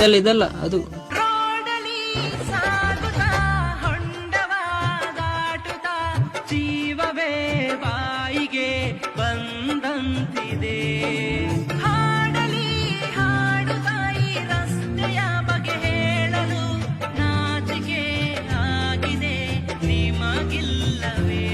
ಇದಲ್ಲ ಅದು. ರೋಡಲಿ ಸಾಗುತ್ತಾ ಹೊಂಡವ ದಾಟುತ್ತಾ ಜೀವವೇ ಬಾಯಿಗೆ ಬಂದಂತಿದೆ. ಹಾಡಲಿ ಹಾಡುತ್ತಾಯಿ ರಸ್ತೆಯ ಬಗೆ ಹೇಳಲು ನಾಚಿಕೆ ಆಗಿದೆ ನಿಮಗಿಲ್ಲವೇ?